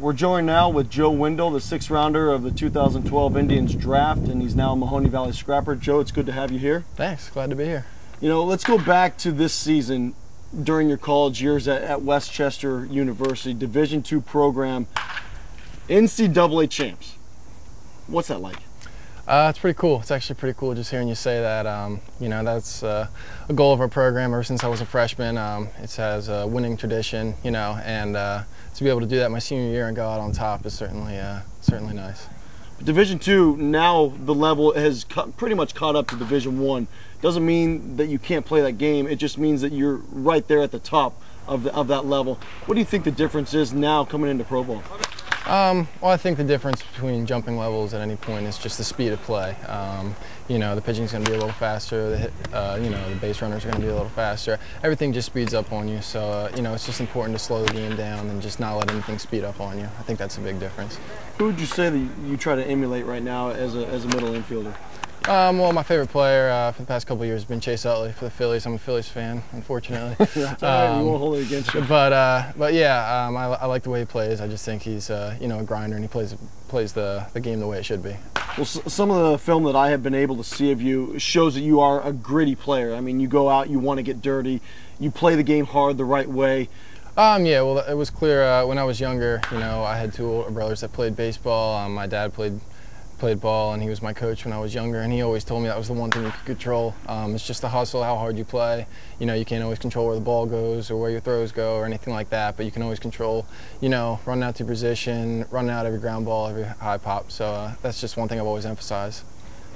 We're joined now with Joe Wendle, the 6th rounder of the 2012 Indians draft, and he's now a Mahoning Valley Scrapper. Joe, it's good to have you here. Thanks, glad to be here. You know, let's go back to this season during your college years at Westchester University, Division II program, NCAA champs. What's that like? It's pretty cool. It's actually pretty cool just hearing you say that. You know, that's a goal of our program ever since I was a freshman. It has a winning tradition, you know, and to be able to do that my senior year and go out on top is certainly nice. Division II, now the level has pretty much caught up to Division I. Doesn't mean that you can't play that game. It just means that you're right there at the top of that level. What do you think the difference is now coming into pro ball? Well, I think the difference between jumping levels at any point is just the speed of play. You know, the pitching's going to be a little faster. You know, the base runners are going to be a little faster. Everything just speeds up on you. So, you know, it's just important to slow the game down and just not let anything speed up on you. I think that's a big difference. Who would you say that you try to emulate right now as a middle infielder? Well, my favorite player for the past couple of years has been Chase Utley for the Phillies. I'm a Phillies fan, unfortunately. That's all right. We won't hold it against you. But yeah, I like the way he plays. I just think he's you know, a grinder, and he plays the game the way it should be. Well, some of the film that I have been able to see of you shows that you are a gritty player. I mean, you go out, you want to get dirty, you play the game hard the right way. Yeah, well, it was clear when I was younger. You know, I had two older brothers that played baseball. My dad played ball, and he was my coach when I was younger, and he always told me that was the one thing you could control. It's just the hustle, how hard you play. You know, you can't always control where the ball goes or where your throws go or anything like that, but you can always control, you know, running out to position, running out every ground ball, every high pop. So that's just one thing I've always emphasized.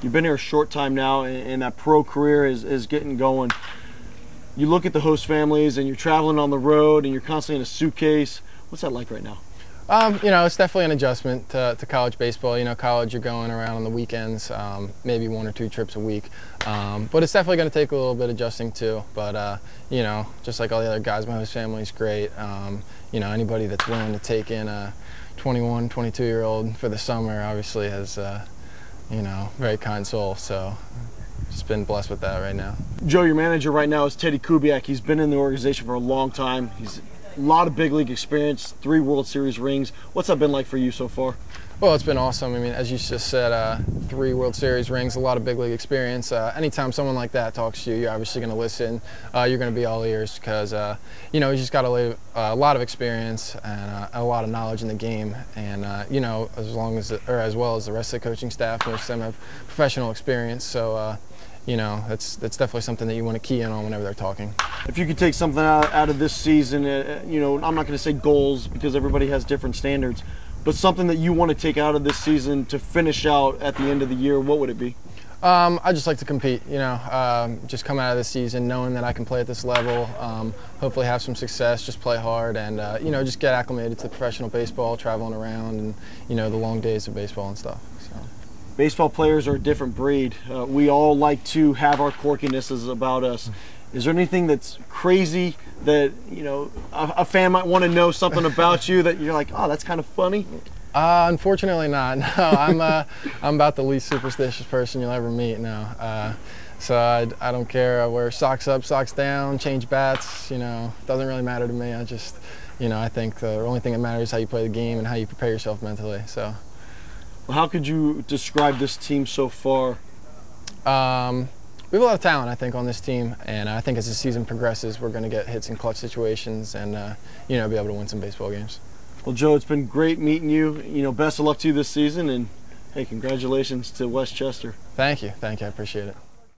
You've been here a short time now, and that pro career is getting going. You look at the host families, and you're traveling on the road, and you're constantly in a suitcase. What's that like right now? You know, it's definitely an adjustment to college baseball. You know, college, you're going around on the weekends, maybe 1 or 2 trips a week. But it's definitely going to take a little bit adjusting too. But, you know, just like all the other guys, my host family's great. You know, anybody that's willing to take in a 21, 22-year-old for the summer obviously has, you know, very kind soul. So just been blessed with that right now. Joe, your manager right now is Teddy Kubiak. He's been in the organization for a long time. He's a lot of big league experience, 3 World Series rings. What's that been like for you so far? Well, it's been awesome. I mean, as you just said, 3 World Series rings, a lot of big league experience. Anytime someone like that talks to you, you're obviously going to listen. You're going to be all ears because, you know, you just got a lot of experience and a lot of knowledge in the game. And, you know, as well as the rest of the coaching staff, most of them have professional experience. So, you know, that's definitely something that you want to key in on whenever they're talking. If you could take something out of this season, you know, I'm not going to say goals because everybody has different standards, but something that you want to take out of this season to finish out at the end of the year, what would it be? I just like to compete, you know, just come out of this season knowing that I can play at this level, hopefully have some success, just play hard, and, you know, just get acclimated to professional baseball, traveling around, and, you know, the long days of baseball and stuff. So. Baseball players are a different breed. We all like to have our quirkinesses about us. Is there anything that's crazy that, you know, a fan might want to know something about you that you're like, oh, that's kind of funny? Unfortunately not. No, I'm about the least superstitious person you'll ever meet now. So I don't care. I wear socks up, socks down, change bats, you know, doesn't really matter to me. I just, you know, I think the only thing that matters is how you play the game and how you prepare yourself mentally. So. Well, how could you describe this team so far? We have a lot of talent, I think, on this team, and I think as the season progresses, we're going to get hits in clutch situations and, you know, be able to win some baseball games. Well, Joe, it's been great meeting you. You know, best of luck to you this season, and hey, congratulations to Westchester. Thank you. I appreciate it.